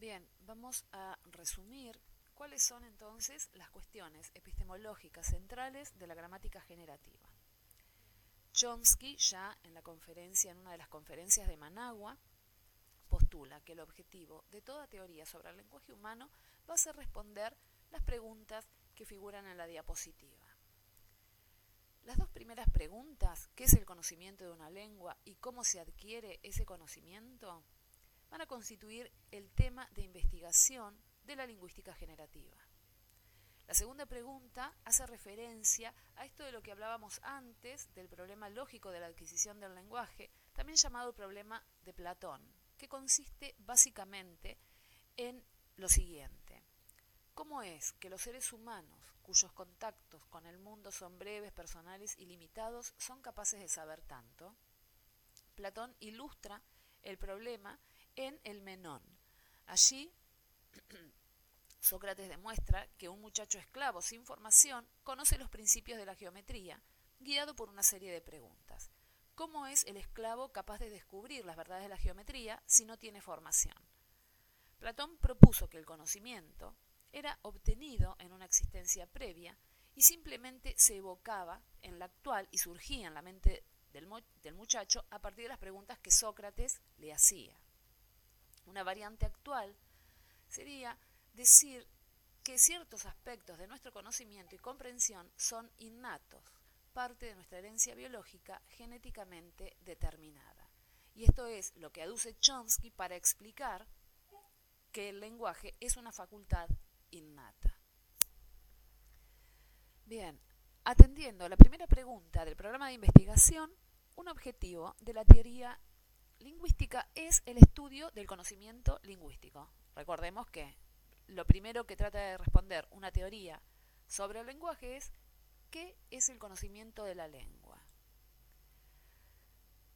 Bien, vamos a resumir cuáles son entonces las cuestiones epistemológicas centrales de la gramática generativa. Chomsky, ya en una de las conferencias de Managua, postula que el objetivo de toda teoría sobre el lenguaje humano va a ser responder las preguntas que figuran en la diapositiva. Las dos primeras preguntas, ¿qué es el conocimiento de una lengua y cómo se adquiere ese conocimiento?, van a constituir el tema de investigación de la lingüística generativa. La segunda pregunta hace referencia a esto de lo que hablábamos antes del problema lógico de la adquisición del lenguaje, también llamado el problema de Platón, que consiste básicamente en lo siguiente: ¿cómo es que los seres humanos, cuyos contactos con el mundo son breves, personales y limitados, son capaces de saber tanto? Platón ilustra el problema en el Menón. Allí, Sócrates demuestra que un muchacho esclavo sin formación conoce los principios de la geometría, guiado por una serie de preguntas. ¿Cómo es el esclavo capaz de descubrir las verdades de la geometría si no tiene formación? Platón propuso que el conocimiento era obtenido en una existencia previa y simplemente se evocaba en la actual y surgía en la mente del muchacho a partir de las preguntas que Sócrates le hacía. Una variante actual sería decir que ciertos aspectos de nuestro conocimiento y comprensión son innatos, parte de nuestra herencia biológica genéticamente determinada. Y esto es lo que aduce Chomsky para explicar que el lenguaje es una facultad innata. Bien, atendiendo a la primera pregunta del programa de investigación, un objetivo de la teoría lingüística es el estudio del conocimiento lingüístico. Recordemos que lo primero que trata de responder una teoría sobre el lenguaje es ¿qué es el conocimiento de la lengua?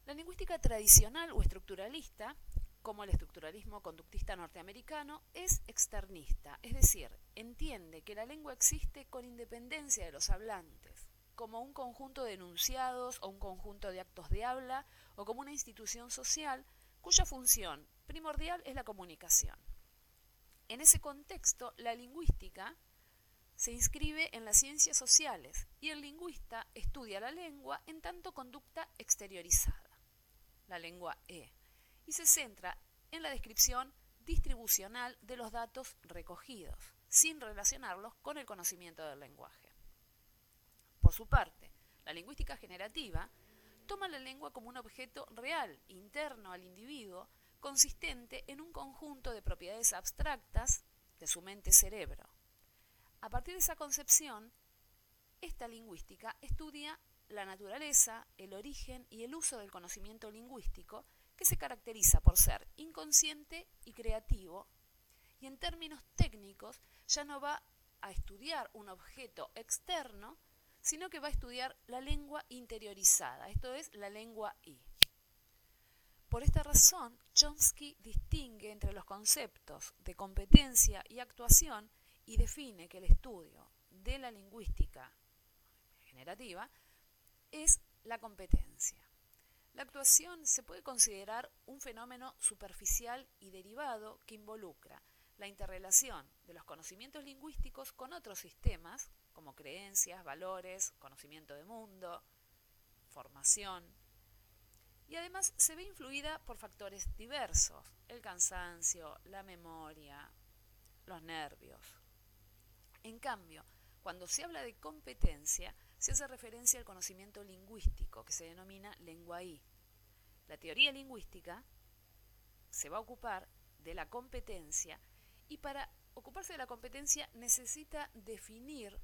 La lingüística tradicional o estructuralista, como el estructuralismo conductista norteamericano, es externista, es decir, entiende que la lengua existe con independencia de los hablantes, como un conjunto de enunciados o un conjunto de actos de habla o como una institución social cuya función primordial es la comunicación. En ese contexto, la lingüística se inscribe en las ciencias sociales y el lingüista estudia la lengua en tanto conducta exteriorizada, la lengua y se centra en la descripción distribucional de los datos recogidos, sin relacionarlos con el conocimiento del lenguaje. Por su parte, la lingüística generativa toma la lengua como un objeto real, interno al individuo, consistente en un conjunto de propiedades abstractas de su mente-cerebro. A partir de esa concepción, esta lingüística estudia la naturaleza, el origen y el uso del conocimiento lingüístico, que se caracteriza por ser inconsciente y creativo, y en términos técnicos ya no va a estudiar un objeto externo, sino que va a estudiar la lengua interiorizada, esto es, la lengua I. Por esta razón, Chomsky distingue entre los conceptos de competencia y actuación y define que el estudio de la lingüística generativa es la competencia. La actuación se puede considerar un fenómeno superficial y derivado que involucra la interrelación de los conocimientos lingüísticos con otros sistemas, como creencias, valores, conocimiento de mundo, formación, y además se ve influida por factores diversos: el cansancio, la memoria, los nervios. En cambio, cuando se habla de competencia, se hace referencia al conocimiento lingüístico, que se denomina lengua I. La teoría lingüística se va a ocupar de la competencia y para ocuparse de la competencia necesita definir,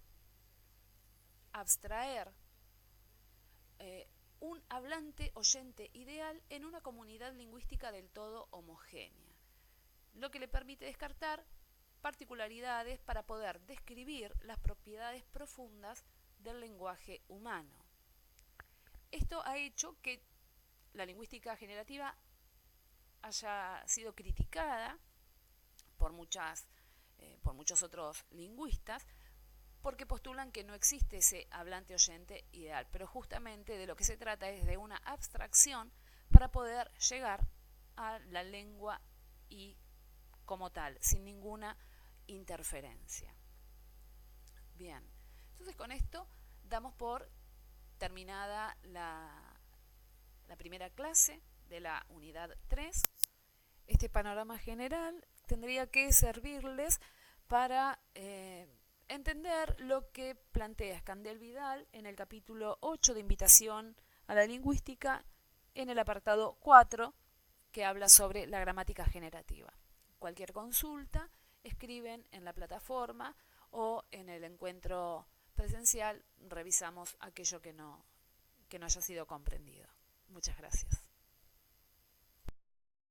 abstraer un hablante-oyente ideal en una comunidad lingüística del todo homogénea, lo que le permite descartar particularidades para poder describir las propiedades profundas del lenguaje humano. Esto ha hecho que la lingüística generativa haya sido criticada por muchos otros lingüistas, porque postulan que no existe ese hablante-oyente ideal, pero justamente de lo que se trata es de una abstracción para poder llegar a la lengua y como tal, sin ninguna interferencia. Bien, entonces con esto damos por terminada la primera clase de la unidad 3. Este panorama general tendría que servirles para entender lo que plantea Scandell-Vidal en el capítulo 8 de Invitación a la Lingüística, en el apartado 4, que habla sobre la gramática generativa. Cualquier consulta, escriben en la plataforma o en el encuentro presencial, revisamos aquello que no haya sido comprendido. Muchas gracias.